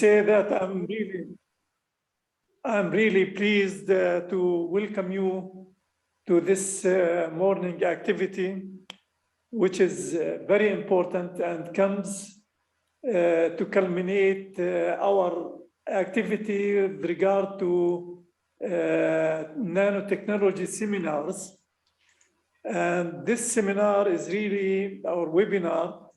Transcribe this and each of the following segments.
say that I'm really pleased to welcome you to this morning activity, which is very important and comes to culminate our activity with regard to nanotechnology seminars. And this seminar is really, our webinar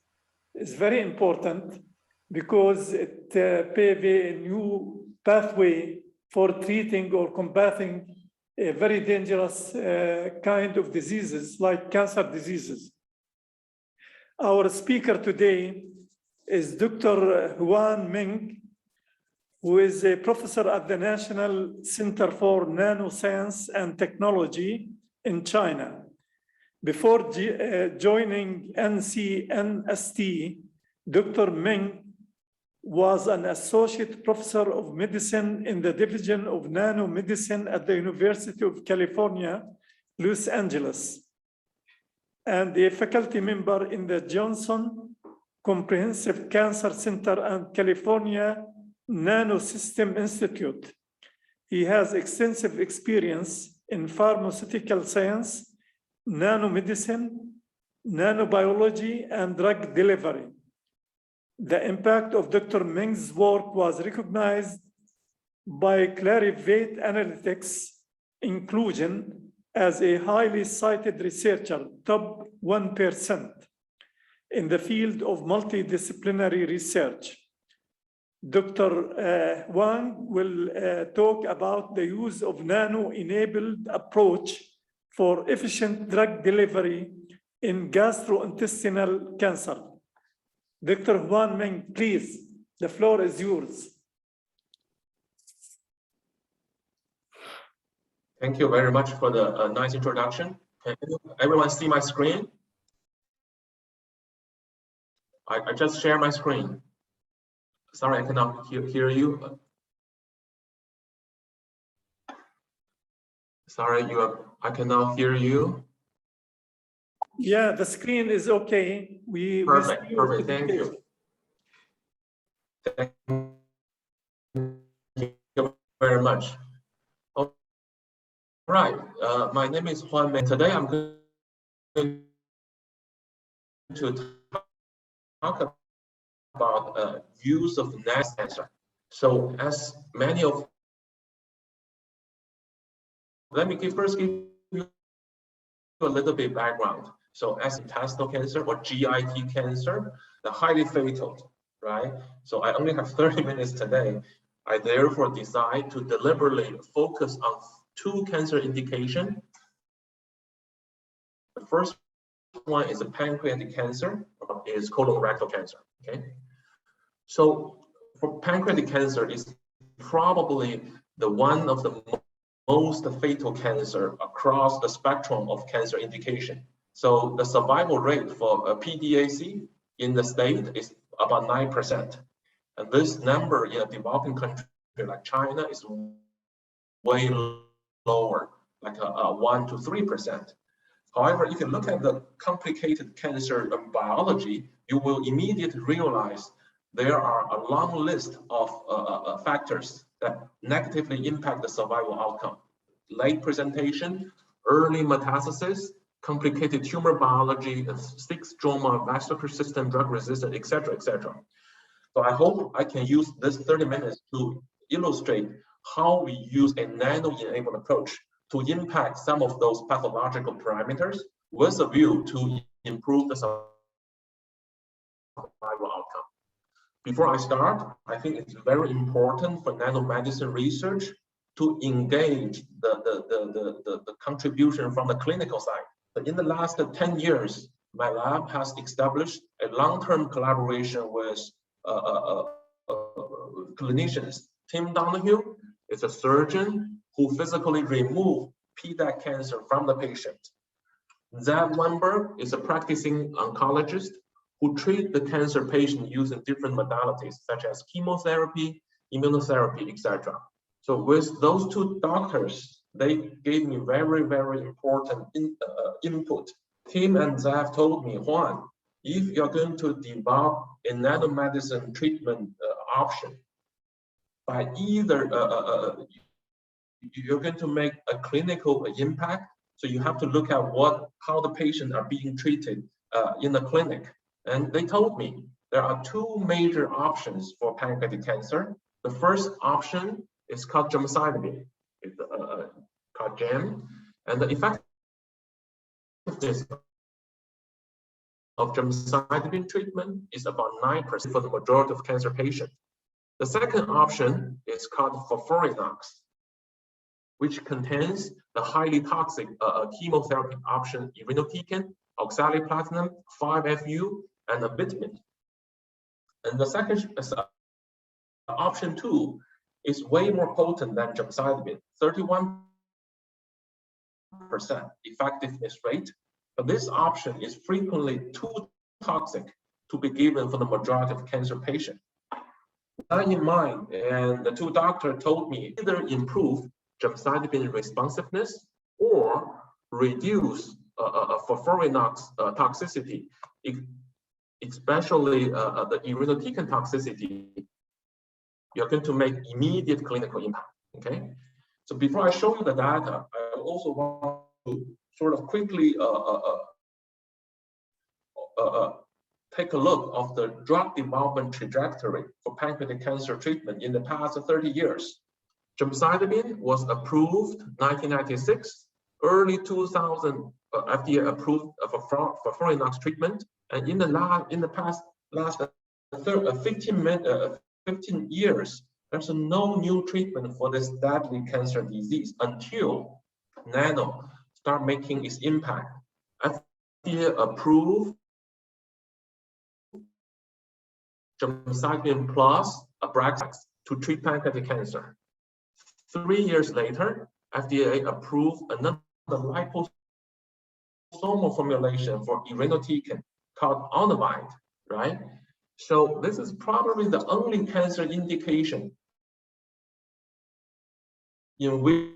is very important because it paves a new pathway for treating or combating a very dangerous kind of diseases like cancer diseases. Our speaker today is Dr. Huan Meng, who is a professor at the National Center for Nanoscience and Technology in China. Before joining NCNST, Dr. Meng was an associate professor of medicine in the Division of NanoMedicine at the University of California, Los Angeles, and a faculty member in the Jonsson Comprehensive Cancer Center and California Nanosystems Institute. He has extensive experience in pharmaceutical science, nanomedicine, nanobiology, and drug delivery. The impact of Dr. Meng's work was recognized by Clarivate Analytics inclusion as a highly cited researcher, top 1% in the field of multidisciplinary research. Dr. Wang will talk about the use of nano-enabled approach for efficient drug delivery in gastrointestinal cancer. Dr. Huan Meng, please, the floor is yours. Thank you very much for the nice introduction. Can everyone see my screen? I just share my screen. Sorry, I cannot hear you. Sorry, I cannot hear you. Yeah, the screen is okay. Perfect. Thank you. Thank you very much. All right, my name is Huan Meng. Today I'm going to talk about use of nanocancer. So, as many of, let me first give you a little bit background. So as intestinal cancer or GIT cancer, they're highly fatal, right? So I only have 30 minutes today. I therefore decide to deliberately focus on two cancer indications. The first one is a pancreatic cancer, is colorectal cancer, okay? So for pancreatic cancer is probably the one of the most fatal cancer across the spectrum of cancer indication. So the survival rate for a PDAC in the state is about 9%. And this number in a developing country like China is way lower, like 1 to 3%. However, if you look at the complicated cancer biology, you will immediately realize there are a long list of factors that negatively impact the survival outcome. Late presentation, early metastasis, complicated tumor biology, thick stroma, vascular system, drug resistant, etc., etc. So I hope I can use this 30 minutes to illustrate how we use a nano-enabled approach to impact some of those pathological parameters with a view to improve the survival outcome. Before I start, I think it's very important for nanomedicine research to engage the contribution from the clinical side. In the last 10 years, my lab has established a long-term collaboration with clinicians. Tim Donahue is a surgeon who physically removed PDAC cancer from the patient. Zach Weinberg is a practicing oncologist who treat the cancer patient using different modalities such as chemotherapy, immunotherapy, etc. So with those two doctors, they gave me very, very important input. Tim and Zach told me, Juan, if you're going to develop a nanomedicine treatment option, by either you're going to make a clinical impact. So you have to look at how the patients are being treated in the clinic. And they told me there are two major options for pancreatic cancer. The first option is called gemcitabine, it's called GEM, and the effectiveness of gemcitabine treatment is about 9% for the majority of cancer patients. The second option is called FOLFIRINOX, which contains the highly toxic chemotherapy option irinotecan, oxaliplatinum, 5-FU, and bitumen. And the second option 2 is way more potent than gemcitabine, 31% effectiveness rate. But this option is frequently too toxic to be given for the majority of cancer patients. That in mind, and the two doctors told me either improve gemcitabine responsiveness or reduce FOLFIRINOX toxicity, especially the irinotecan toxicity. You're going to make immediate clinical impact. Okay. So before I show you the data, I also want to sort of quickly take a look of the drug development trajectory for pancreatic cancer treatment in the past 30 years. Gemcitabine was approved 1996, early 2000, FDA approved for FOLFIRINOX treatment, and in the past 15 years, there's no new treatment for this deadly cancer disease until Nano start making its impact. FDA approved gemcitabine plus Abraxane to treat pancreatic cancer. 3 years later, FDA approved another liposome formulation for irinotecan called Onivyde, right? So this is probably the only cancer indication in which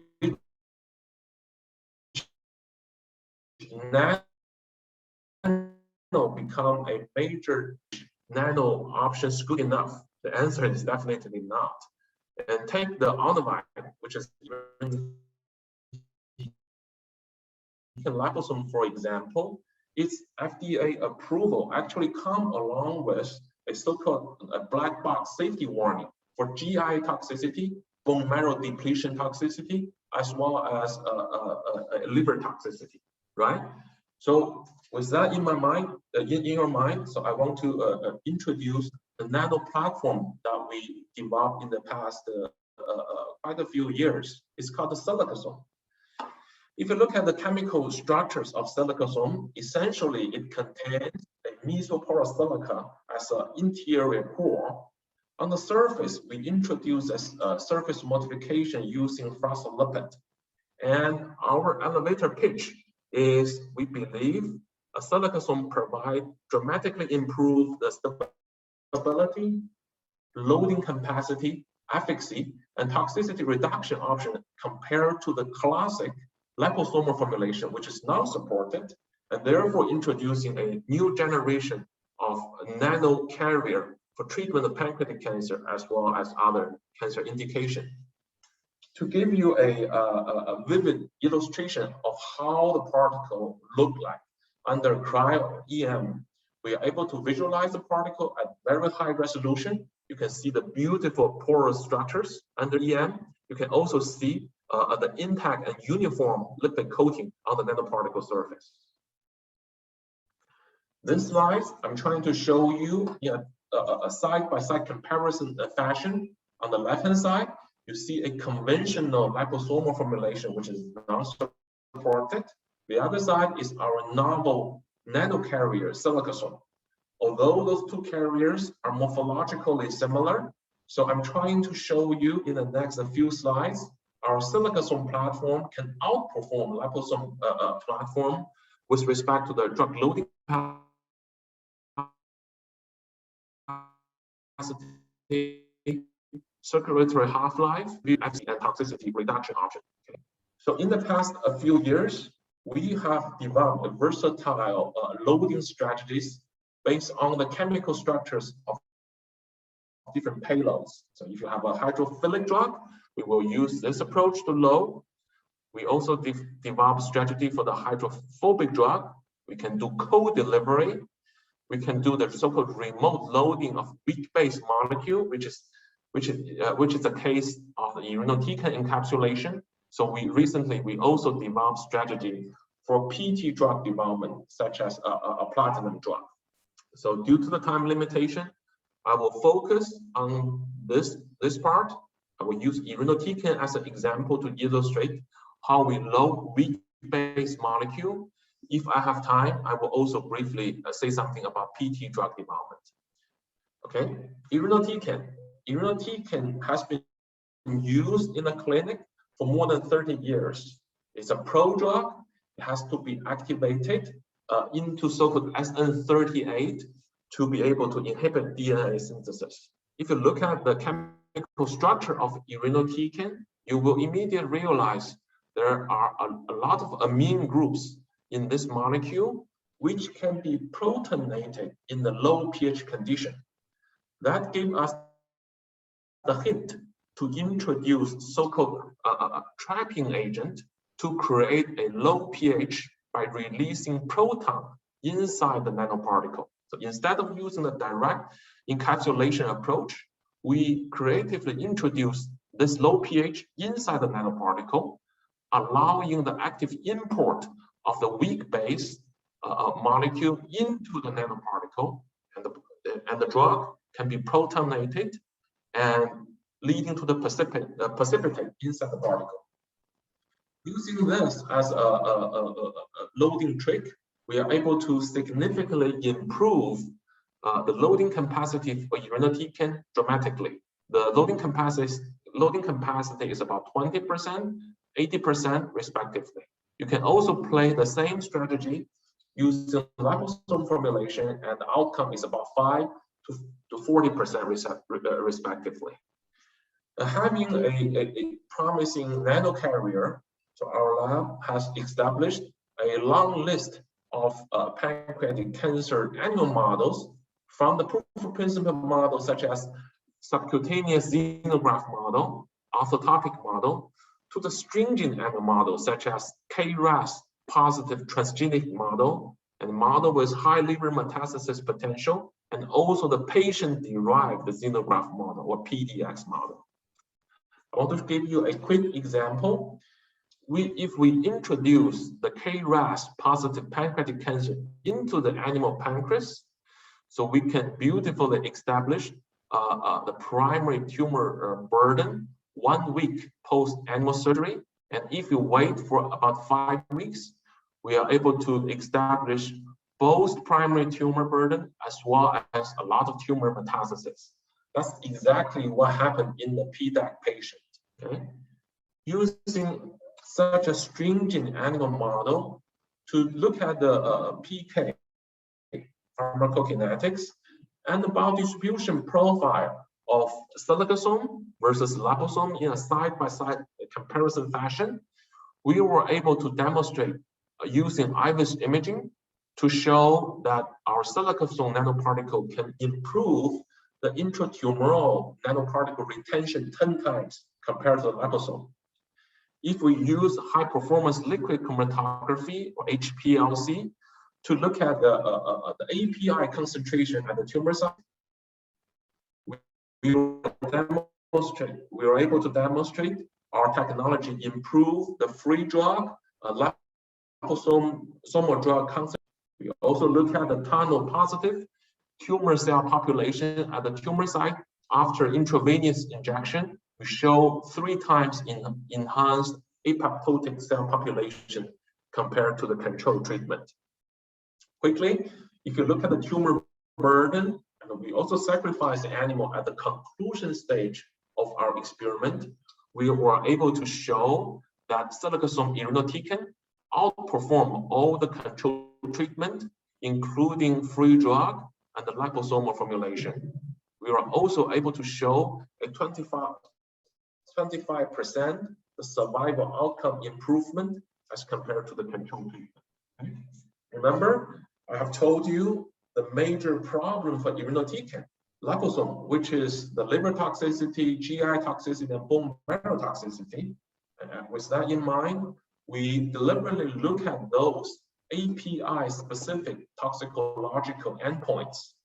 nano become a major nano option is good enough. The answer is definitely not. And take the Onivyde, which is liposome, for example, its FDA approval actually come along with a so-called black box safety warning for GI toxicity, bone marrow depletion toxicity, as well as liver toxicity, right? So with that in my mind, in your mind, so I want to introduce the nano platform that we developed in the past quite a few years. It's called the Silicasome. If you look at the chemical structures of silicasome, essentially it contains a mesoporous silica as an interior core. On the surface, we introduce a surface modification using phospholipid. And our elevator pitch is, we believe, a silicasome provide dramatically improve the stability, loading capacity, efficacy, and toxicity reduction option compared to the classic liposomal formulation, which is not supported, and therefore introducing a new generation of nano carrier for treatment of pancreatic cancer as well as other cancer indication. To give you a vivid illustration of how the particle look like under cryo-EM, we are able to visualize the particle at very high resolution. You can see the beautiful porous structures under EM. You can also see the intact and uniform lipid coating on the nanoparticle surface. This slide, I'm trying to show you a side-by-side comparison fashion. On the left-hand side, you see a conventional liposomal formulation, which is non-supported. The other side is our novel nanocarrier, Silicasome. Although those two carriers are morphologically similar, so I'm trying to show you in the next few slides, our Silicasome platform can outperform liposome platform with respect to the drug loading capacity, circulatory half-life, and toxicity reduction option. Okay. So in the past few years, we have developed a versatile loading strategies based on the chemical structures of different payloads. So if you have a hydrophilic drug, we will use this approach to load. We also develop strategy for the hydrophobic drug. We can do co-delivery. We can do the so-called remote loading of weak-based molecule, which is the case of the irinotecan encapsulation. So we also developed strategy for PT drug development, such as a platinum drug. So due to the time limitation, I will focus on this part. I will use irinotecan as an example to illustrate how we load weak-based molecule. If I have time, I will also briefly say something about PT drug development. Okay, irinotecan. Irinotecan has been used in the clinic for more than 30 years. It's a prodrug. It has to be activated into so-called SN38 to be able to inhibit DNA synthesis. If you look at the chemical structure of irinotecan, you will immediately realize there are a lot of amine groups in this molecule which can be protonated in the low pH condition. That gave us the hint to introduce so-called trapping agent to create a low pH by releasing proton inside the nanoparticle. So instead of using the direct encapsulation approach, we creatively introduced this low pH inside the nanoparticle, allowing the active import of the weak base molecule into the nanoparticle, and the drug can be protonated and leading to the precipitate inside the particle. Using this as a loading trick, we are able to significantly improve the loading capacity for irinotecan dramatically. The loading capacity is about 20%, 80% respectively. You can also play the same strategy using liposome formulation, and the outcome is about 5 to 40% respectively. Having a promising nanocarrier, so our lab has established a long list of pancreatic cancer animal models, from the proof of principle models such as subcutaneous xenograft model, orthotopic model, to the stringent animal models such as KRAS positive transgenic model, and model with high liver metastasis potential, and also the patient-derived xenograft model or PDX model. I want to give you a quick example. If we introduce the KRAS positive pancreatic cancer into the animal pancreas, so we can beautifully establish the primary tumor burden 1 week post animal surgery. And if you wait for about 5 weeks, we are able to establish both primary tumor burden as well as a lot of tumor metastasis. That's exactly what happened in the PDAC patient. Okay? Using such a stringent animal model to look at the PK, pharmacokinetics, and the biodistribution profile of silicasome versus liposome in a side-by-side comparison fashion, we were able to demonstrate using IRIS imaging to show that our silicasome nanoparticle can improve the intratumoral nanoparticle retention 10 times compared to the liposome. If we use high-performance liquid chromatography or HPLC to look at the API concentration at the tumor site, we were able to demonstrate our technology improve the free drug liposomal drug concentration. We also look at the tunnel-positive tumor cell population at the tumor site after intravenous injection. We show 3 times enhanced apoptotic cell population compared to the control treatment. Quickly, if you look at the tumor burden, and we also sacrificed the animal at the conclusion stage of our experiment, we were able to show that silicasome irinotecan outperformed all the control treatment, including free drug and the liposomal formulation. We were also able to show a 25% the survival outcome improvement as compared to the control treatment. Remember, I have told you the major problem for irinotecan liposome, which is the liver toxicity, GI toxicity, and bone marrow toxicity. And with that in mind, we deliberately look at those API-specific toxicological endpoints.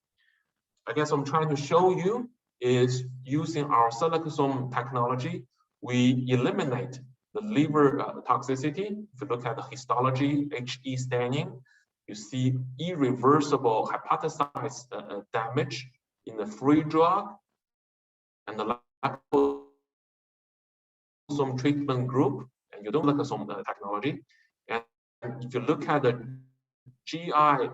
I guess I'm trying to show you is using our Silicasome technology, we eliminate the liver toxicity. If you look at the histology, HE staining, you see irreversible hepatocyte damage in the free drug and the liposome treatment group, and you don't look at some technology. And if you look at the GI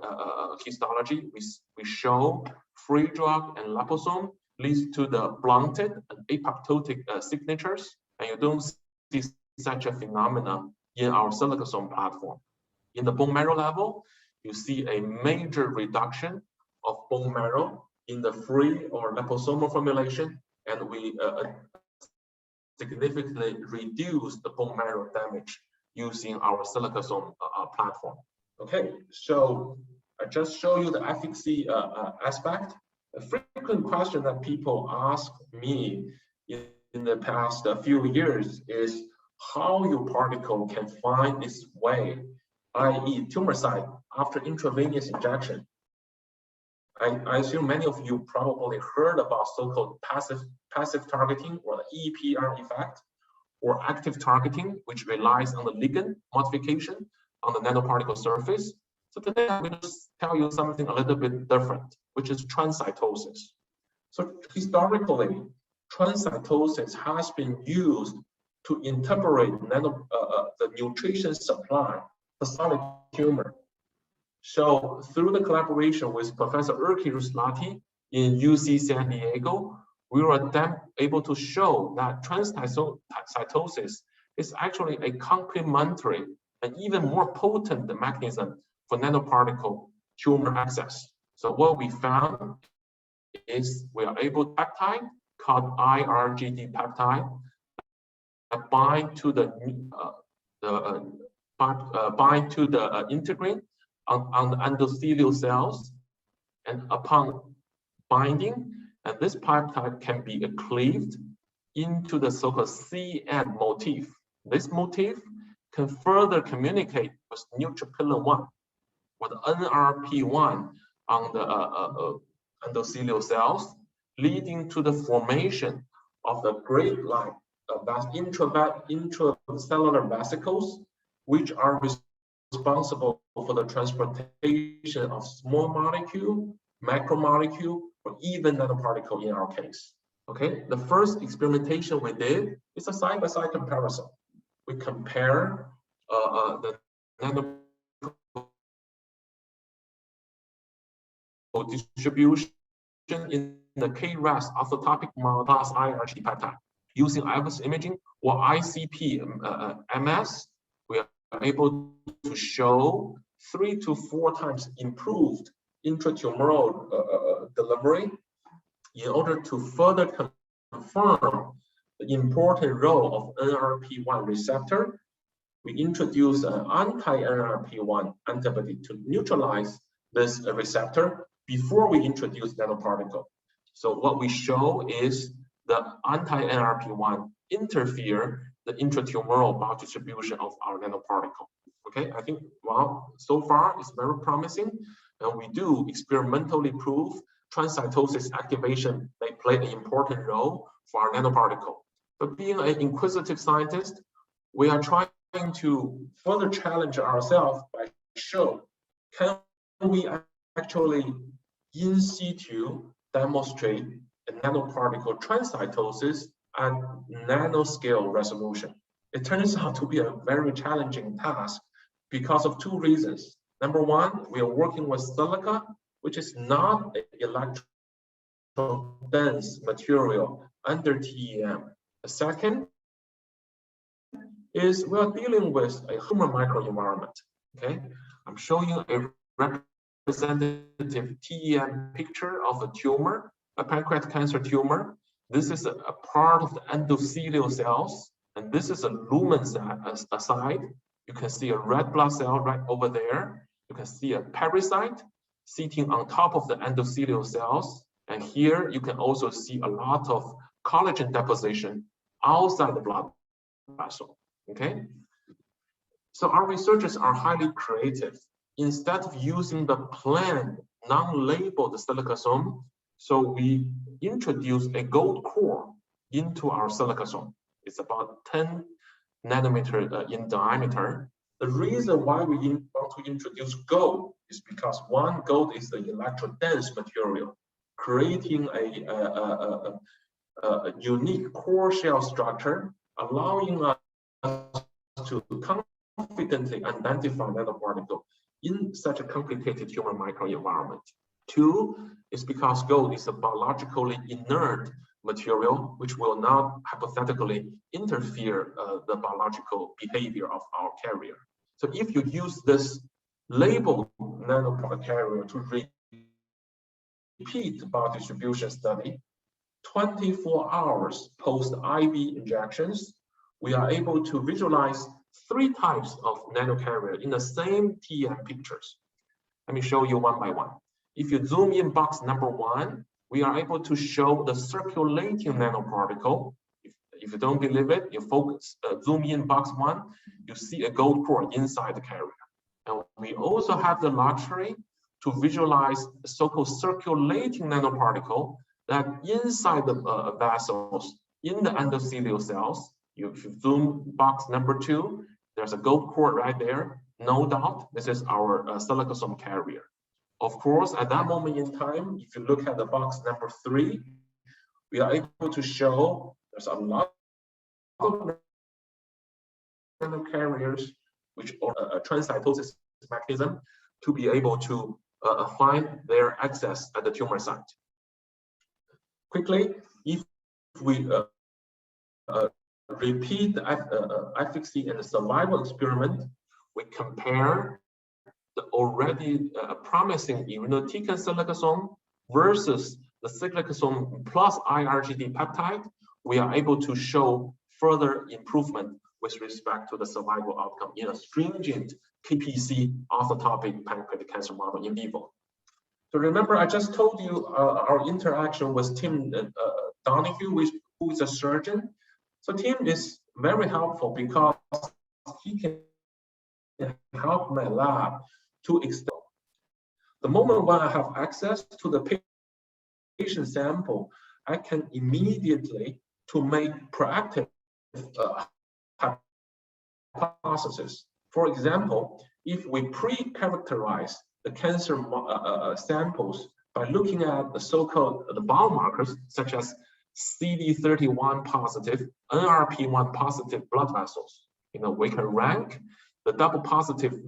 histology, we show free drug and liposome leads to the blunted and apoptotic signatures, and you don't see such a phenomenon in our Silicasome platform. In the bone marrow level, you see a major reduction of bone marrow in the free or liposomal formulation, and we significantly reduce the bone marrow damage using our Silicasome platform. Okay, so I just show you the efficacy aspect. A frequent question that people ask me in the past few years is how your particle can find its way, i.e. tumor site, after intravenous injection. I assume many of you probably heard about so-called passive targeting, or the EPR effect, or active targeting, which relies on the ligand modification on the nanoparticle surface. So today I'm going to tell you something a little bit different, which is transcytosis. So historically, transcytosis has been used to interpret the nutrition supply for solid tumor. So through the collaboration with Professor Erkki Ruslahti in UC San Diego, we were then able to show that transcytosis is actually a complementary and even more potent mechanism for nanoparticle tumor access. So what we found is we are able to peptide called iRGD peptide bind to the integrin on the endothelial cells, and upon binding, and this peptide can be cleaved into the so-called CN motif. This motif can further communicate with neutrophil-1 or the NRP1 on the endothelial cells, leading to the formation of the grape-like intracellular vesicles, which are responsible for the transportation of small molecule, macromolecule, or even nanoparticle in our case. Okay, the first experimentation we did is a side-by-side comparison. We compare the nanoparticle distribution in the KRAS orthotopic model plus iRGD peptide. Using IRIS imaging or ICP MS, we are able to show 3 to 4 times improved intratumoral delivery in order to further confirm the important role of NRP1 receptor. We introduce an anti-NRP1 antibody to neutralize this receptor before we introduce nanoparticle. So what we show is the anti-NRP1 interfere the intratumoral biodistribution of our nanoparticle. Okay, I think, well, so far it's very promising, and we do experimentally prove transcytosis activation may play an important role for our nanoparticle. But being an inquisitive scientist, we are trying to further challenge ourselves by show, can we actually in situ demonstrate a nanoparticle transcytosis at nanoscale resolution? It turns out to be a very challenging task because of 2 reasons. Number one, we are working with silica, which is not an electron-dense material under TEM. The second is we are dealing with a tumor microenvironment. Okay, I'm showing a representative TEM picture of a tumor, a pancreatic cancer tumor. This is a part of the endothelial cells, and this is a lumen side. You can see a red blood cell right over there. You can see a parasite sitting on top of the endothelial cells, And here you can also see a lot of collagen deposition outside the blood vessel. Okay, so our researchers are highly creative. Instead of using the plain non-labeled silicasome, so we introduce a gold core into our silicasome. It's about 10 nanometer in diameter. The reason why we want to introduce gold is because one, gold is an electrodense material, creating a unique core shell structure, allowing us to confidently identify nanoparticle in such a complicated tumor microenvironment. Two is because gold is a biologically inert material which will not hypothetically interfere the biological behavior of our carrier. So if you use this labeled nanoparticle carrier to repeat biodistribution study, 24 hours post IV injections, we are able to visualize 3 types of nanocarrier in the same TEM pictures. Let me show you one by one. If you zoom in box number 1, we are able to show the circulating nanoparticle. If you don't believe it, you zoom in box 1, you see a gold core inside the carrier. And we also have the luxury to visualize so-called circulating nanoparticle that inside the vessels, in the endothelial cells. If you zoom box number 2, there's a gold core right there. No doubt, this is our silicasome carrier. Of course, at that moment in time, if you look at the box number 3, we are able to show there's a lot of nanocarriers which are a transcytosis mechanism to be able to find their access at the tumor site. Quickly, if we repeat the efficacy and the survival experiment, we compare the already promising irinotecan silicasome versus the silicasome plus iRGD peptide, we are able to show further improvement with respect to the survival outcome in a stringent KPC orthotopic pancreatic cancer model in vivo. So remember, I just told you our interaction with Tim Donahue, who is a surgeon. So Tim is very helpful because he can help my lab to extend. The moment when I have access to the patient sample, I can immediately to make proactive hypothesis. For example, if we pre-characterize the cancer samples by looking at the so-called biomarkers such as CD31 positive, NRP1 positive blood vessels, we can rank the double positive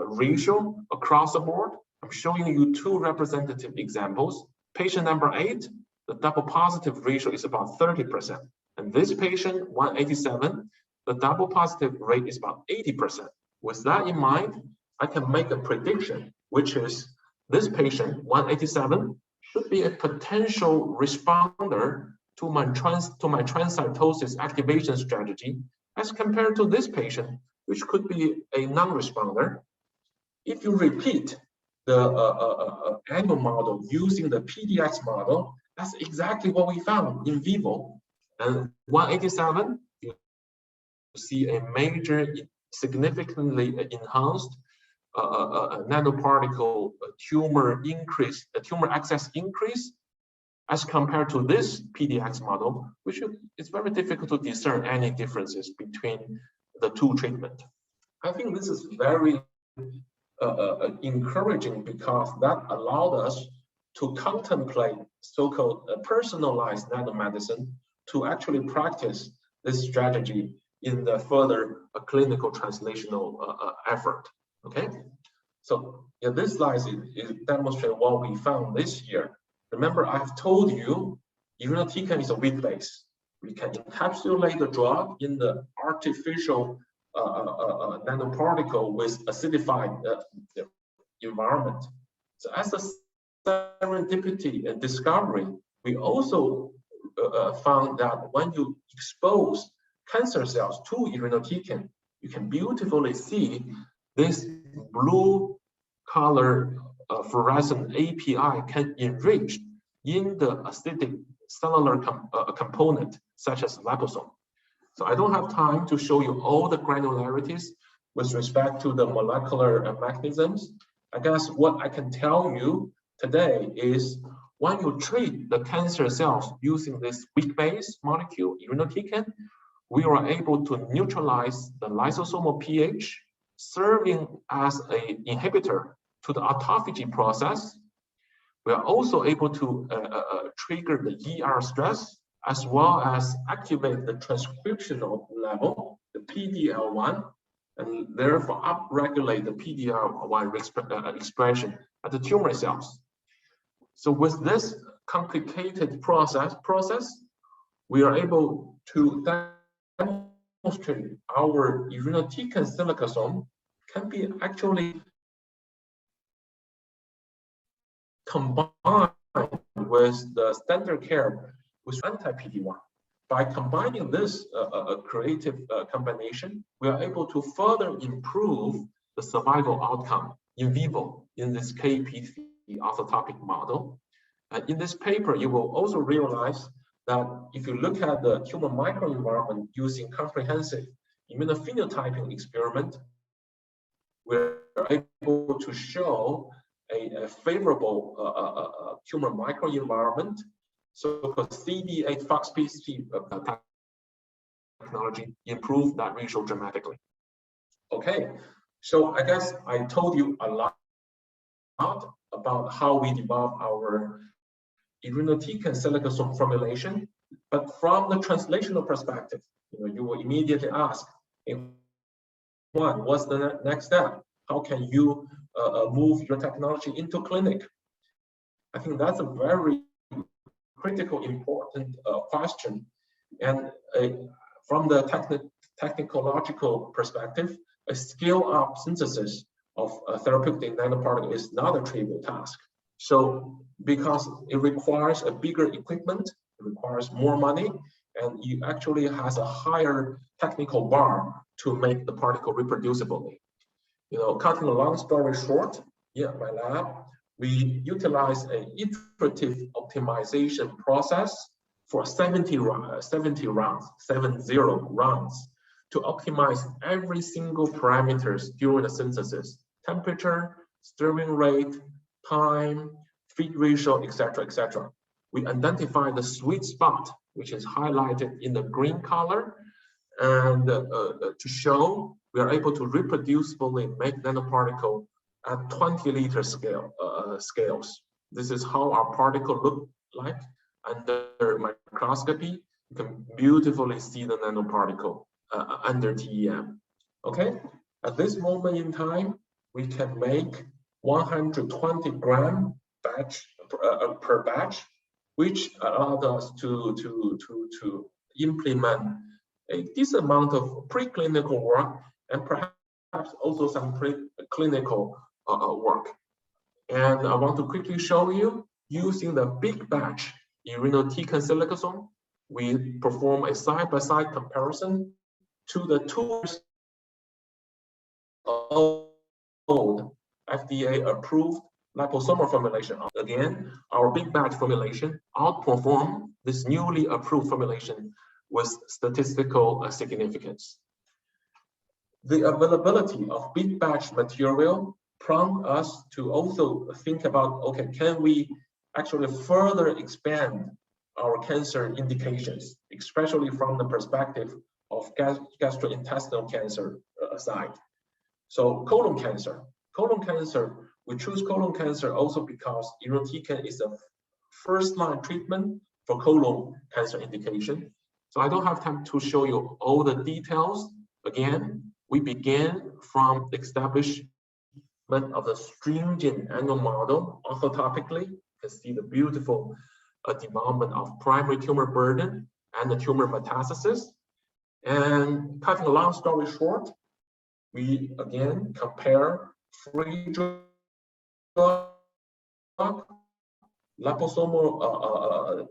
ratio across the board. I'm showing you 2 representative examples. Patient number 8, the double positive ratio is about 30%. And this patient, 187, the double positive rate is about 80%. With that in mind, I can make a prediction, which is this patient, 187, should be a potential responder to my transcytosis activation strategy as compared to this patient, which could be a non-responder. If you repeat the animal model using the PDX model, that's exactly what we found in vivo. And 187, you see a major, significantly enhanced nanoparticle tumor increase, tumor access increase, as compared to this PDX model, which is very difficult to discern any differences between the 2 treatments. I think this is very encouraging because that allowed us to contemplate so-called personalized nanomedicine to actually practice this strategy in the further clinical translational effort. Okay, so this slide is demonstrating what we found this year. Remember, I've told you irinotecan is a weak base. We can encapsulate the drug in the artificial nanoparticle with acidified environment. So as a serendipity and discovery, we also found that when you expose cancer cells to irinotecan, you can beautifully see this blue color fluorescent API can enrich in the acidic cellular component, such as liposome. So I don't have time to show you all the granularities with respect to the molecular mechanisms. I guess what I can tell you today is when you treat the cancer cells using this weak base molecule, irinotecan, we are able to neutralize the lysosomal pH, serving as an inhibitor to the autophagy process. We are also able to trigger the ER stress, as well as activate the transcriptional level, the PD-L1, and therefore upregulate the PD-L1 expression at the tumor cells. So with this complicated process, we are able to demonstrate our irinotecan silicasome can be actually combined with the standard care with anti-PD-1. By combining this creative combination, we are able to further improve the survival outcome in vivo in this KP3 orthotopic model. In this paper, you will also realize that if you look at the tumor microenvironment using comprehensive immunophenotyping experiment, we're able to show a favorable tumor microenvironment. So CD8 FOXP3 technology improved that ratio dramatically. Okay, so I guess I told you a lot about how we develop our irinotecan silicasome formulation, but from the translational perspective, you will immediately ask, what's the next step? How can you move your technology into clinic? I think that's a very critical, important question. And from the technological perspective, a scale-up synthesis of therapeutic nanoparticle is not a trivial task. So because it requires a bigger equipment, it requires more money, and it actually has a higher technical bar to make the particle reproducibly. Cutting a long story short, in my lab, we utilize an iterative optimization process for 70 rounds, to optimize every single parameters during the synthesis: temperature, stirring rate, time, feed ratio, etc., etc. We identify the sweet spot, which is highlighted in the green color, and to show we are able to reproducibly make nanoparticle at 20-liter scales. This is how our particle look like under microscopy. You can beautifully see the nanoparticle under TEM. Okay, at this moment in time, we can make 120 gram per batch, which allowed us to implement a decent amount of preclinical work and perhaps also some preclinical work. And I want to quickly show you, using the big batch irinotecan silicasome, we perform a side-by-side comparison to the 2 years old FDA-approved liposomal formulation. Again, our big batch formulation outperformed this newly approved formulation with statistical significance. The availability of big batch material prompts us to also think about, okay, can we actually further expand our cancer indications, especially from the perspective of gastrointestinal cancer side. So colon cancer, we choose colon cancer also because irinotecan is a first-line treatment for colon cancer indication. So I don't have time to show you all the details. Again, we begin from the establishment of the stringent animal model orthotopically. You can see the beautiful development of primary tumor burden and the tumor metastasis. And cutting a long story short, we again compare free drug, liposomal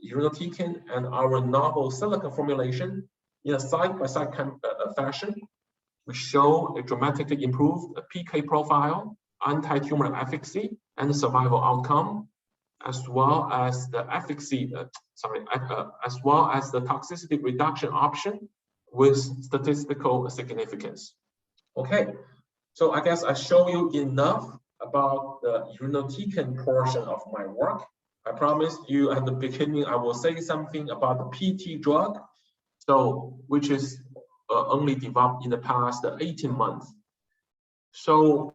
irinotecan, and our novel silica formulation in a side-by-side fashion. We show a dramatically improved PK profile, anti-tumor efficacy, and survival outcome. as well as the efficacy, as well as the toxicity reduction option with statistical significance. Okay, so I guess I show you enough about the irinotecan portion of my work. I promised you at the beginning I will say something about the PT drug, so which is only developed in the past 18 months. So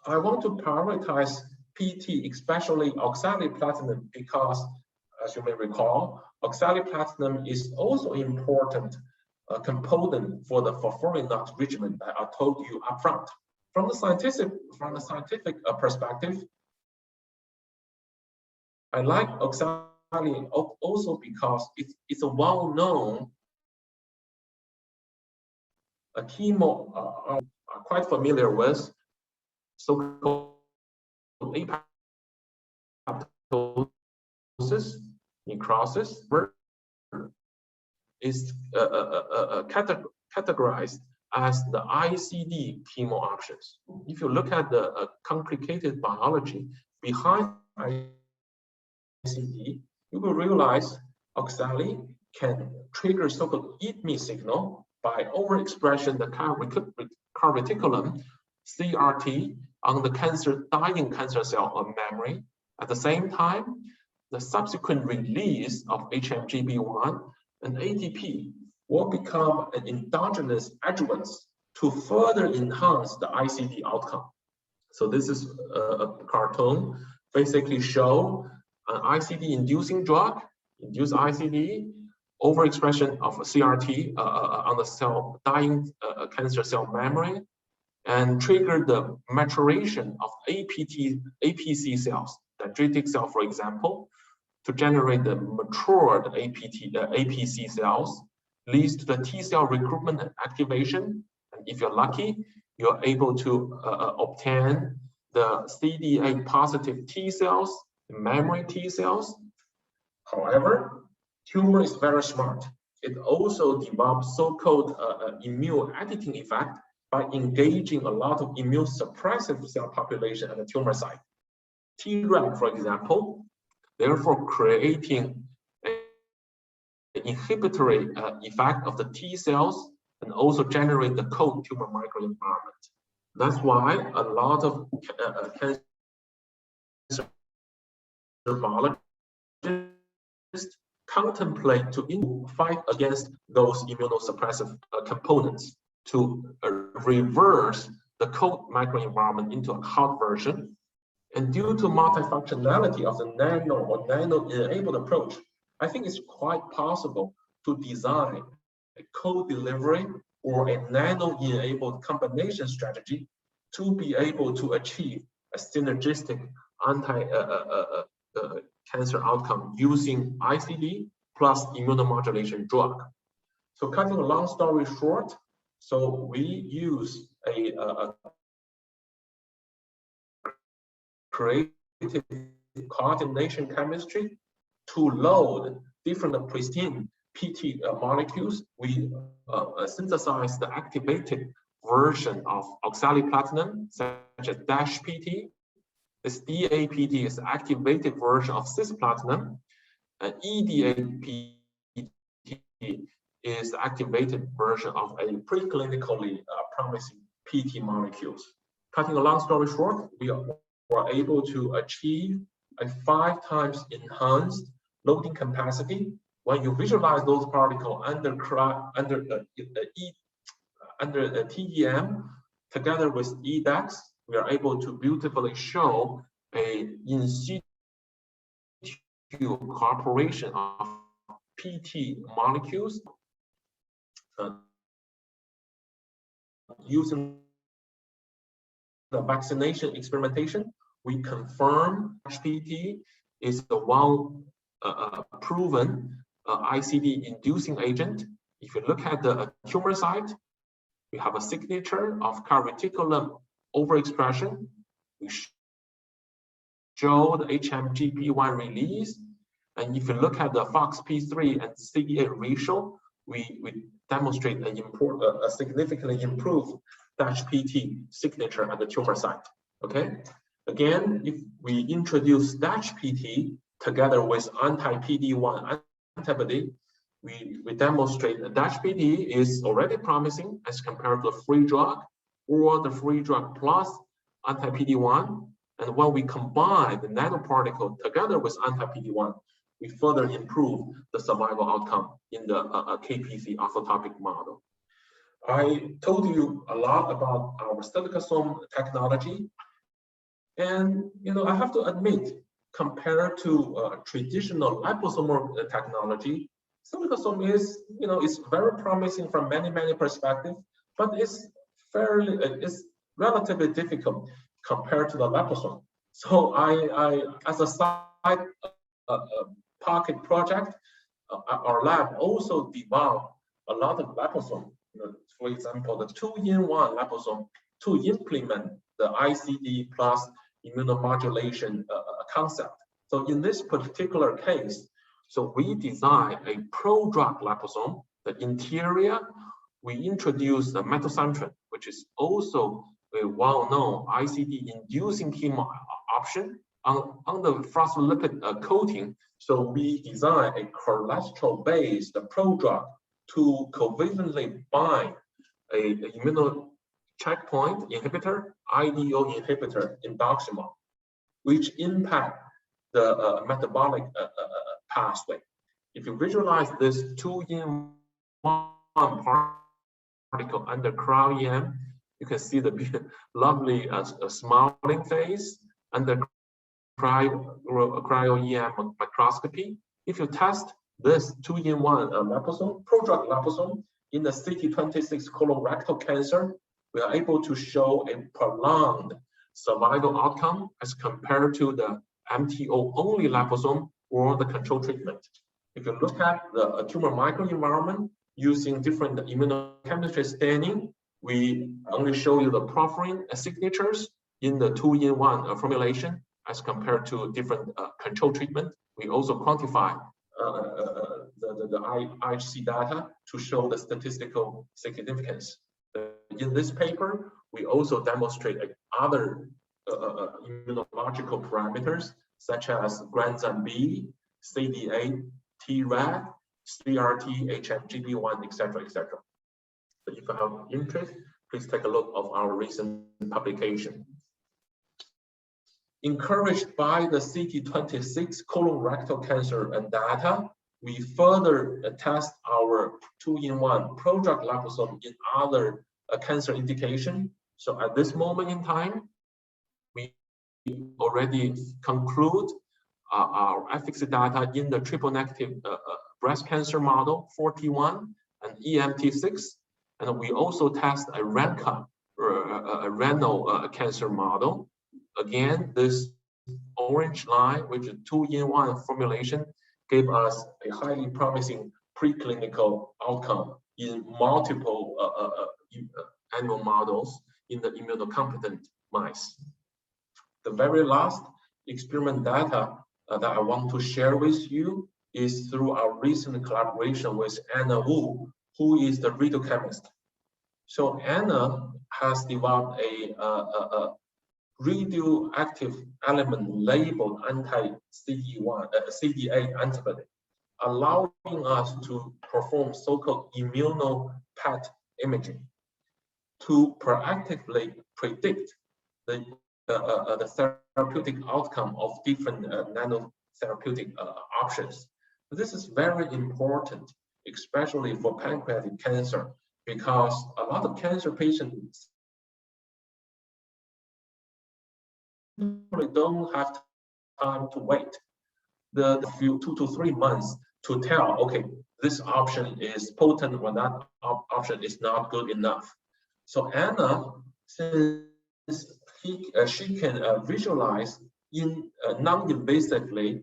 I want to prioritize PT, especially oxaliplatinum, because as you may recall, oxaliplatinum is also important component for the furfurinate regimen that I told you upfront. From the scientific perspective, I like oxali also because it's a well-known chemo are quite familiar with, so-called apoptosis, necrosis, is categorized as the ICD chemo options. If you look at the complicated biology behind ICD, you will realize oxali can trigger so-called eat me signal by overexpression the carreticulum CRT on the dying cancer cell memory. At the same time, the subsequent release of HMGB1 and ATP will become an endogenous adjuvant to further enhance the ICD outcome. So this is a cartoon basically show an ICD-inducing drug, induce ICD, overexpression of CRT on the dying cancer cell memory, and trigger the maturation of APC cells, dendritic cell, for example, to generate the matured APC cells, leads to the T cell recruitment and activation. And if you're lucky, you're able to obtain the CD8 positive T cells, the memory T cells. However, tumor is very smart. It also develops so-called immune editing effect by engaging a lot of immune suppressive cell population at the tumor site. Treg, for example, therefore creating an inhibitory effect of the T cells and also generate the cold tumor microenvironment. That's why a lot of cancer biologists contemplate to fight against those immunosuppressive components to reverse the cold microenvironment into a hot version. And due to multifunctionality of the nano or nano-enabled approach, I think it's quite possible to design a co-delivery or a nano-enabled combination strategy to be able to achieve a synergistic anti-cancer outcome using ICD plus immunomodulation drug. So cutting a long story short, so we use a creative coordination chemistry to load different pristine PT molecules. We synthesize the activated version of oxaliplatinum, such as DASH-PT. This DAPT is the activated version of cisplatinum, and EDAPT is the activated version of a preclinically promising PT molecules. Cutting a long story short, we were able to achieve a 5 times enhanced loading capacity. When you visualize those particles under TEM together with EDAX, we are able to beautifully show a in situ cooperation of PT molecules using the vaccination experimentation. We confirm PT is the one proven ICD inducing agent. If you look at the tumor site, we have a signature of carreticulum overexpression. We show the HMGB1 release. And if you look at the FOXP3 and CD8 ratio, we demonstrate a significantly improved DASH-PT signature at the tumor site. Okay, Again, if we introduce DASH-PT together with anti-PD-1 antibody, we demonstrate that DASH-PT is already promising as compared to a free drug or the free drug plus anti-PD-1. And when we combine the nanoparticle together with anti-PD-1, we further improve the survival outcome in the KPC orthotopic model. I told you a lot about our Silicasome technology. And I have to admit, compared to traditional liposomal technology, Silicasome is, it's very promising from many perspectives, but it's relatively difficult compared to the liposome. So I as a side pocket project, our lab also developed a lot of liposome. For example, the 2-in-1 liposome to implement the ICD plus immunomodulation concept. So in this particular case, so we designed a pro-drug liposome. The interior, we introduced the metoxantrone, which is also a well-known ICD-inducing chemo option on the phospholipid coating. So we designed a cholesterol-based pro-drug to covalently bind a immuno checkpoint inhibitor, IDO inhibitor endoximal, which impact the metabolic pathway. If you visualize this 2-in-1 particle under cryo-EM, you can see the lovely smiling face under cryo-EM microscopy. If you test this 2-in-1 liposome, pro-drug liposome in the CT26 colorectal cancer, we are able to show a prolonged survival outcome as compared to the MTO only liposome or the control treatment. If you look at the tumor microenvironment using different immunochemistry staining, we only show you the porphyrin signatures in the 2-in-1 formulation as compared to different control treatment. We also quantify the IHC data to show the statistical significance. In this paper, we also demonstrate other immunological parameters such as granzyme B, CD8, Treg, CRT, HMGB1, etc., etc. So if you have interest, please take a look of our recent publication. Encouraged by the CT26 colorectal cancer and data, we further test our 2-in-1 pro-drug liposome in other cancer indication. So at this moment in time, we already conclude our efficacy data in the triple-negative breast cancer model 41 and EMT6, and we also test a RANCA, a renal cancer model. Again, this orange line, which is 2-in-1 formulation, gave us a highly promising preclinical outcome in multiple animal models in the immunocompetent mice. The very last experiment data that I want to share with you is through our recent collaboration with Anna Wu, who is the radiochemist. So Anna has developed a radioactive element labeled anti-CD8 antibody, allowing us to perform so-called immuno-PET imaging to proactively predict the therapeutic outcome of different nanotherapeutic options. This is very important, especially for pancreatic cancer, because a lot of cancer patients don't have time to wait the few 2 to 3 months to tell, okay, this option is potent or that option is not good enough. So Anna, since she can visualize in non-invasively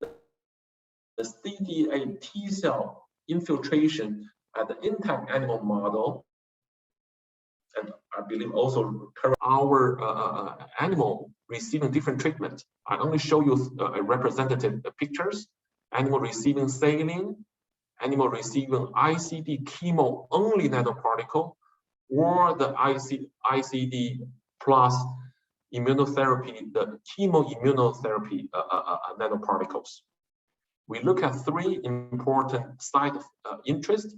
the CD8 T cell infiltration at the intact animal model, and I believe also our animal receiving different treatments. I only show you representative pictures. Animal receiving saline, animal receiving ICD chemo only nanoparticle, or the ICD plus immunotherapy, the chemo-immunotherapy nanoparticles. We look at three important sites of interest: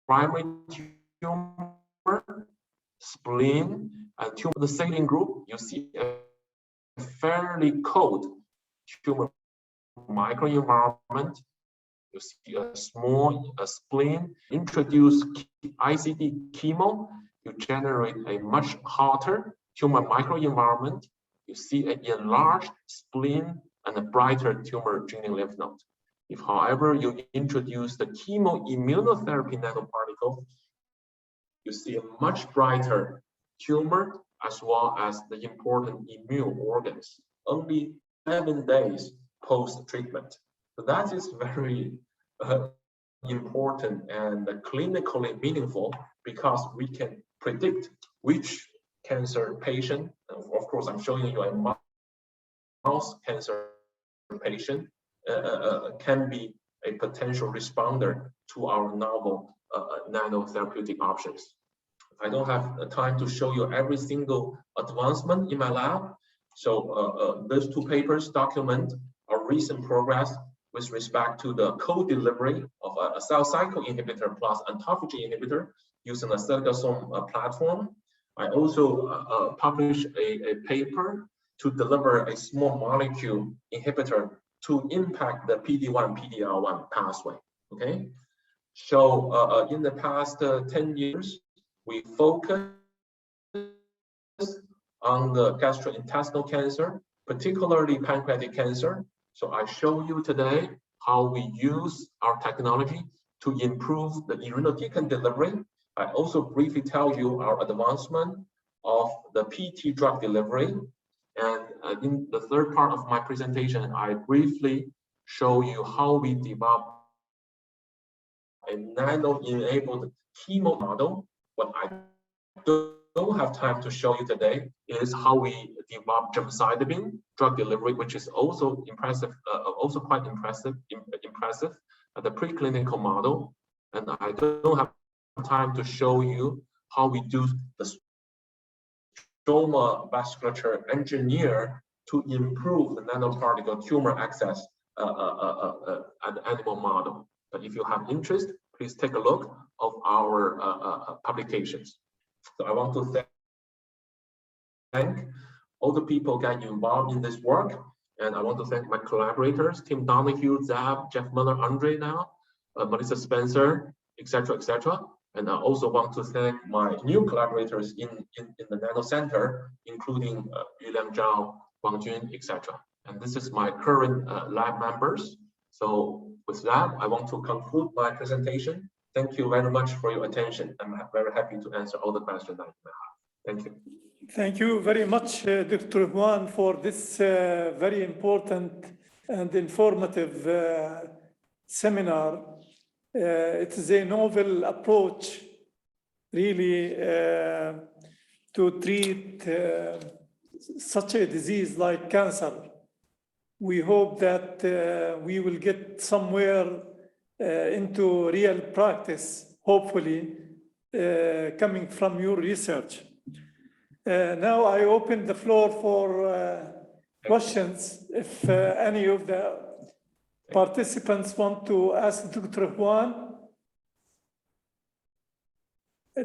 primary tumor, spleen, and tumor. The saline group, you see a fairly cold tumor microenvironment. You see a small spleen. Introduce ICD chemo, you generate a much hotter tumor microenvironment. You see an enlarged spleen and a brighter tumor draining lymph node. If, however, you introduce the chemo-immunotherapy nanoparticle, you see a much brighter tumor as well as the important immune organs, only 7 days post-treatment. So that is very important and clinically meaningful, because we can predict which cancer patient, of course I'm showing you a mouse cancer patient, can be a potential responder to our novel nanotherapeutic options. I don't have the time to show you every single advancement in my lab. So those two papers document our recent progress with respect to the co-delivery of a cell cycle inhibitor plus autophagy inhibitor using the Silicasome platform. I also published a paper to deliver a small molecule inhibitor to impact the PD-1, PD-L1 pathway. Okay, so in the past 10 years, we focused on the gastrointestinal cancer, particularly pancreatic cancer. So I show you today how we use our technology to improve the irinotecan delivery. I also briefly tell you our advancement of the PT drug delivery. And in the third part of my presentation, I briefly show you how we develop a nano-enabled chemo model. What I don't have time to show you today is how we develop gemcitabine drug delivery, which is also impressive, also quite impressive at the preclinical model. And I don't have time to show you how we do the stroma vasculature engineer to improve the nanoparticle tumor access at the animal model. But if you have interest, please take a look of our publications. So I want to thank all the people getting involved in this work. And I want to thank my collaborators, Tim Donahue, Zab, Jeff Miller, Andre now, Melissa Spencer, etc., etc. And I also want to thank my new collaborators in the Nano Center, including Yuliang Zhao, Wang Jun, etc. And this is my current lab members. So with that, I want to conclude my presentation. Thank you very much for your attention. I'm very happy to answer all the questions that you may have. Thank you. Thank you very much, Dr. Huan, for this very important and informative seminar. It is a novel approach, really, to treat such a disease like cancer. We hope that we will get somewhere into real practice, hopefully, coming from your research. Now I open the floor for questions. If any of the participants want to ask Dr. Huan.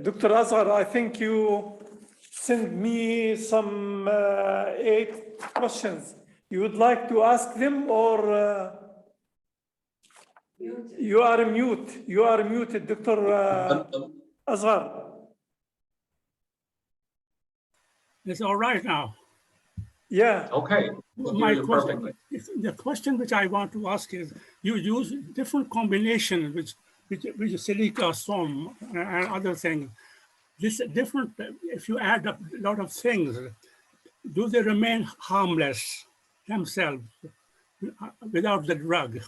Dr. Azhar, I think you sent me some 8 questions. You would like to ask them, or you are mute? You are muted, Dr. Azhar. It's all right now. Yeah. Okay. My question, the question which I want to ask is, you use different combinations with silicasome and other things. This different, if you add up a lot of things, do they remain harmless themselves without the drug?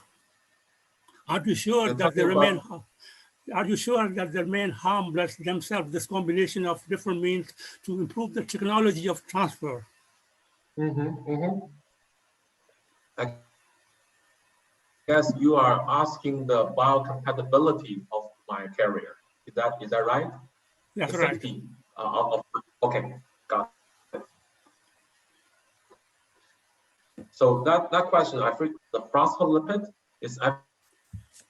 Are you sure that they remain? Are you sure that they remain harmless themselves? This combination of different means to improve the technology of transfer. I guess you are asking the biocompatibility of my carrier. Is that right? That's the right. safety Okay, got it. So that question, I think the phospholipid is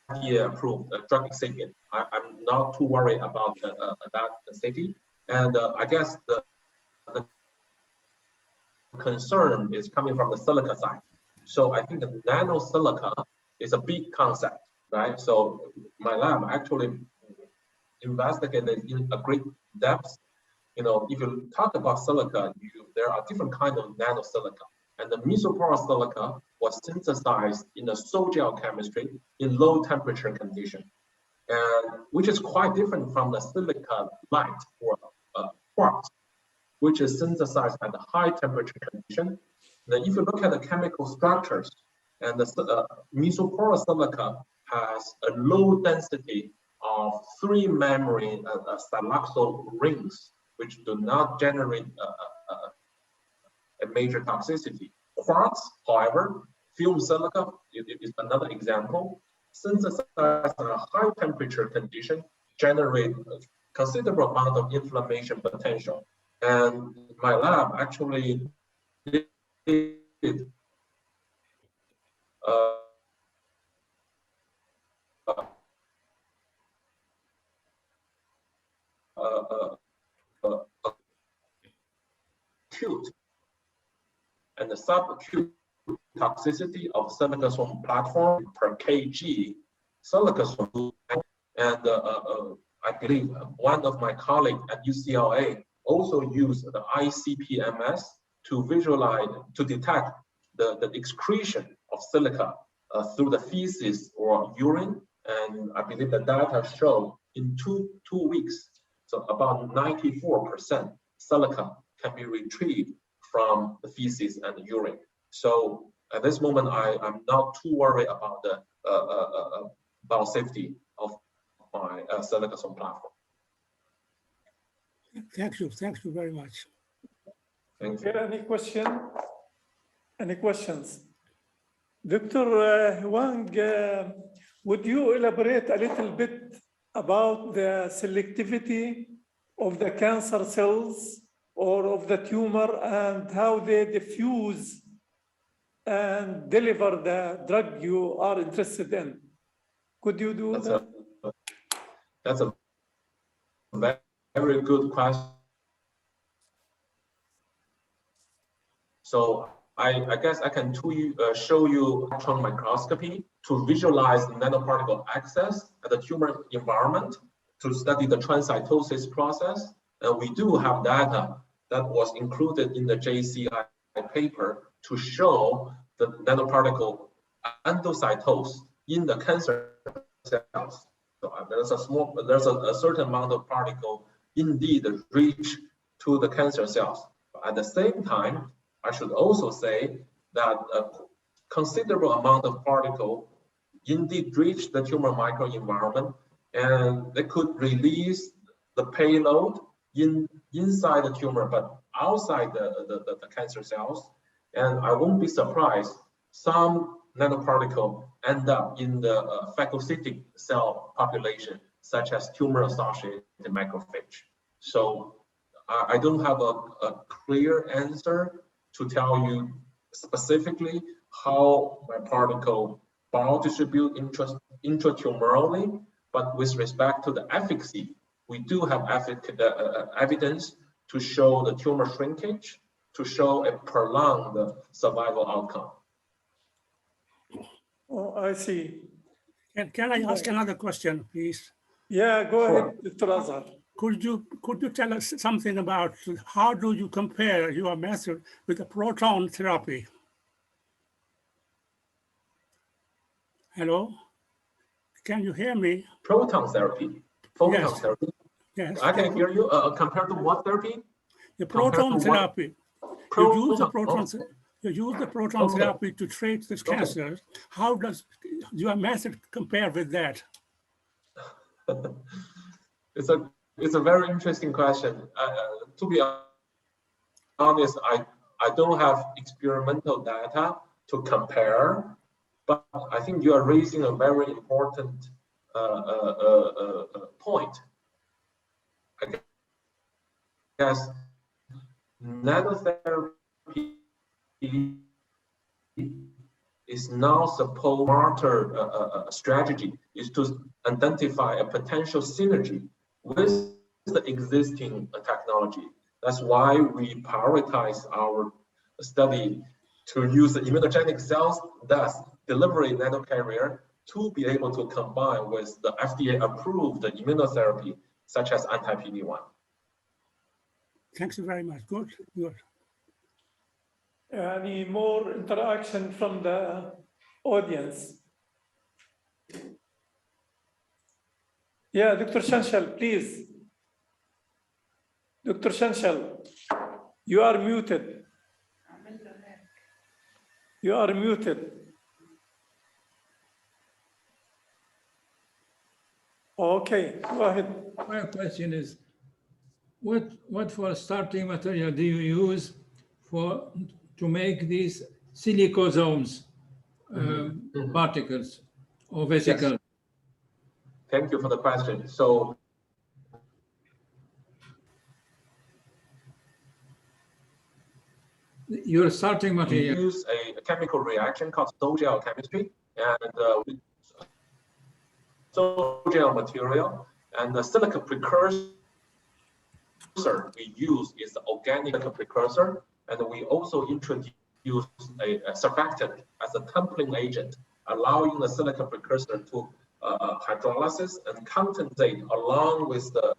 FDA approved drug excipient. I'm not too worried about that safety. And I guess the concern is coming from the silica side. So I think the nano silica is a big concept, right? So my lab actually investigated in a great depth. You know, if you talk about silica, there are different kinds of nanosilica. And the mesoporous silica was synthesized in a sol-gel chemistry in low temperature condition, and which is quite different from the silica light or quartz, which is synthesized at a high temperature condition. Then if you look at the chemical structures, and the mesoporous silica has a low density of 3 memory siloxyl rings, which do not generate a major toxicity. Quartz, however, fumed silica is another example, synthesized at a high temperature condition, generate a considerable amount of inflammation potential. And my lab actually did acute and the subacute toxicity of Silicasome Platform per kg Silicasome. And I believe one of my colleagues at UCLA also used the ICP-MS to visualize, to detect the excretion of silica through the feces or urine. And I believe the data show in two weeks, so about 94% silica can be retrieved from the feces and the urine. So at this moment, I'm not too worried about the biosafety of my Silicasome platform. Thank you very much. Thank you. Any question? Any questions? Dr. Huang, would you elaborate a little bit about the selectivity of the cancer cells or of the tumor and how they diffuse and deliver the drug you are interested in? Could you do that? That's a very good question. So I guess I can show you electron microscopy to visualize the nanoparticle access at the tumor environment to study the transcytosis process. And we do have data that was included in the JCI paper to show the nanoparticle endocytose in the cancer cells. So there's a certain amount of particle indeed reach to the cancer cells. But at the same time, I should also say that a considerable amount of particle indeed reach the tumor microenvironment, and they could release the payload inside the tumor, but outside the cancer cells. And I won't be surprised, some nanoparticle end up in the phagocytic cell population, such as tumor-associated macrophage. So I don't have a clear answer to tell you specifically how my particle biodistribute intratumorally, but with respect to the efficacy, we do have evidence to show the tumor shrinkage, to show a prolonged survival outcome. Oh, I see. Can I ask another question, please? Yeah, go ahead, Dr. Azhar. Could you tell us something about how do you compare your method with the proton therapy? Hello? Can you hear me? Proton therapy. Photon Yes. therapy. Yes. I can hear you. Compared to what therapy? The proton therapy. You use the proton Okay. therapy to treat this cancer. How does your method compare with that? It's a very interesting question. To be honest, I don't have experimental data to compare, but I think you are raising a very important point. guess nanotherapy is now supposed smarter strategy is to identify a potential synergy with the existing technology. That's why we prioritize our study to use the immunogenic cells, thus delivery nanocarrier, to be able to combine with the FDA-approved immunotherapy, such as anti-PD-1. Thanks very much. Good, good. Any more interaction from the audience? Yeah, Dr. Shanshal, please. Dr. Shanshal, you are muted. You are muted. Okay, go ahead. My question is, what for starting material do you use to make these silicosomes particles or vesicles? Yes. Thank you for the question. So your starting we material. use a chemical reaction called sol-gel chemistry, and sol-gel material, and the silica precursor we use is the organic silica precursor, and we also introduce a surfactant as a tempering agent, allowing the silica precursor to hydrolysis and condensate along with the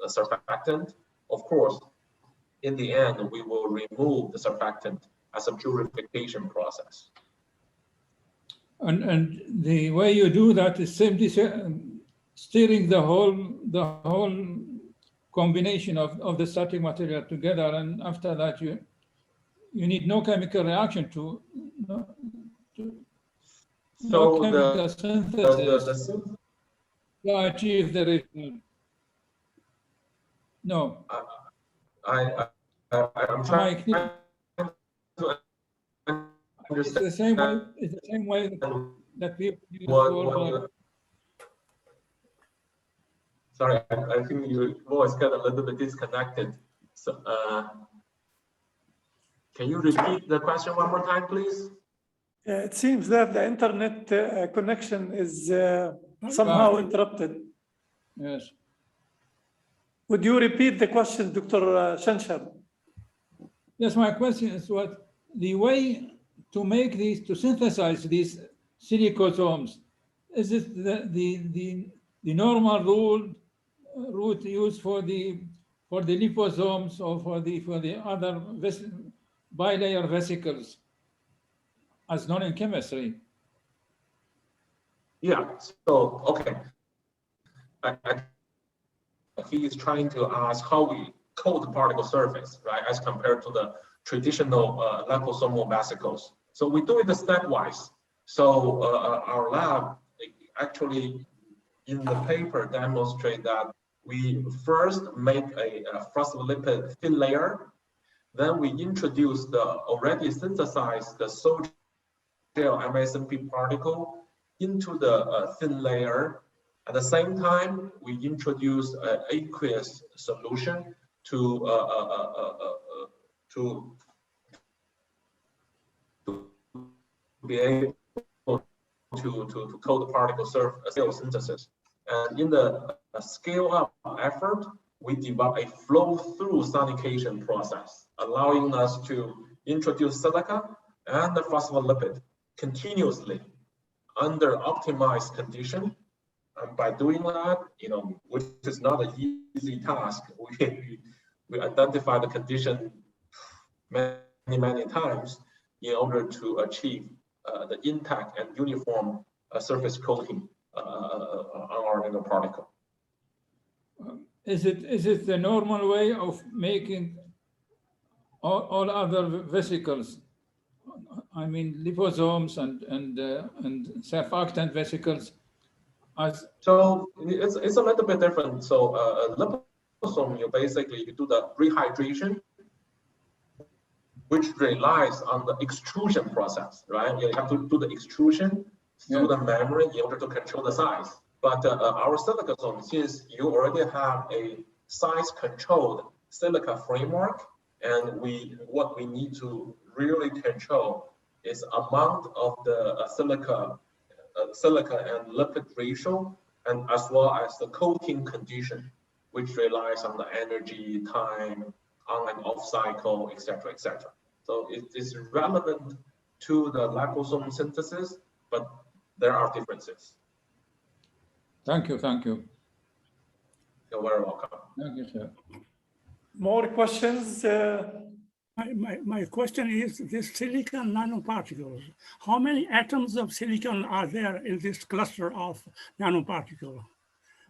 surfactant. Of course, in the end, we will remove the surfactant as a purification process. And the way you do that is simply stirring the whole combination of the starting material together, and after that you need no chemical reaction to chemical synthesis to achieve the result. No. I'm trying to understand. It's the same way that people use Sorry, I think your voice got a little bit disconnected. So, can you repeat the question one more time, please? It seems that the internet connection is somehow interrupted. Yes. Would you repeat the question, Dr. Shanshal? Yes, my question is what the way to make these, to synthesize these silicosomes, is it the normal route used for the liposomes or for the other bilayer vesicles as known in chemistry? Yeah, so, okay. He is trying to ask how we coat the particle surface, right, as compared to the traditional liposomal vesicles. So we do it stepwise. So our lab actually in the paper demonstrate that we first make a phospholipid thin layer, then we introduce the already synthesized the sol-gel MSNP particle into the thin layer. At the same time, we introduce an aqueous solution to be able to coat the particle surface synthesis. And in the scale-up effort, we develop a flow-through sonication process, allowing us to introduce silica and the phospholipid continuously under optimized condition. And by doing that, which is not an easy task, we identify the condition many times in order to achieve the intact and uniform surface coating on our nanoparticle. Is it the normal way of making all other vesicles? I mean, liposomes and surfactant vesicles. So it's a little bit different. So liposome, you do the rehydration, which relies on the extrusion process, right? You have to do the extrusion through the membrane in order to control the size. But our silicasome, since you already have a size-controlled silica framework, and what we need to really control is amount of the silica and lipid ratio, and as well as the coating condition, which relies on the energy, time, on and off cycle, etc., etc. So it is relevant to the liposome synthesis, but there are differences. Thank you. You're very welcome. Thank you, sir. More questions? My question is, this silicon nanoparticles, how many atoms of silicon are there in this cluster of nanoparticles?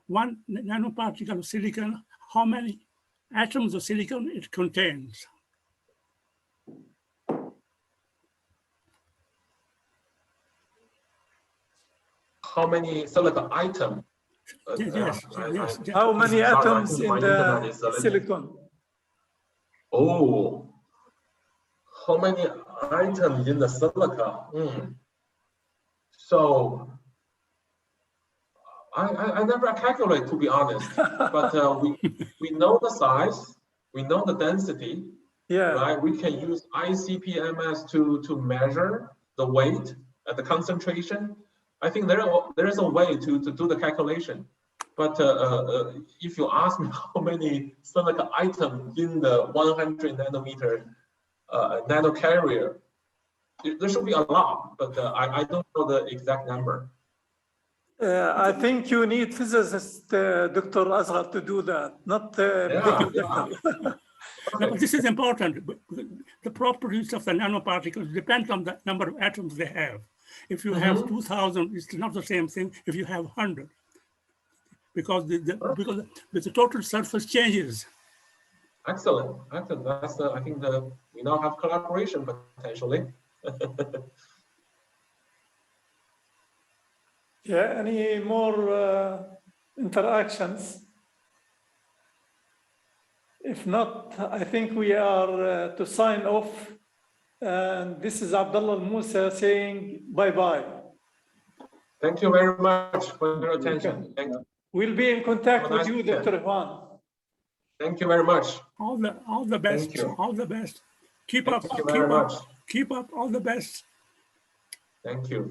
One nanoparticle of silicon, how many atoms of silicon it contains? How many silica items? Yes. How many atoms in the silicon? Oh, how many items in the silica? So I never calculate, to be honest, but we know the size, we know the density, right? We can use ICP-MS to measure the weight and the concentration. I think there is a way to do the calculation. But if you ask me how many silica items in the 100 nanometer nano carrier, there should be a lot, but I don't know the exact number. I think you need physicist Dr. Azhar to do that, not No, this is important. The properties of the nanoparticles depend on the number of atoms they have. If you have 2,000, it's not the same thing if you have 100, because the total surface changes. Excellent. That's I think we now have collaboration potentially. Any more interactions? If not, I think we are to sign off. And this is Abdullah Musa saying bye-bye. Thank you very much for your attention. Thank you. We'll be in contact with you, Dr. Huan. Thank you very much. All the best. Thank you. All the best. Keep up. Thank you very much. Keep up. All the best. Thank you.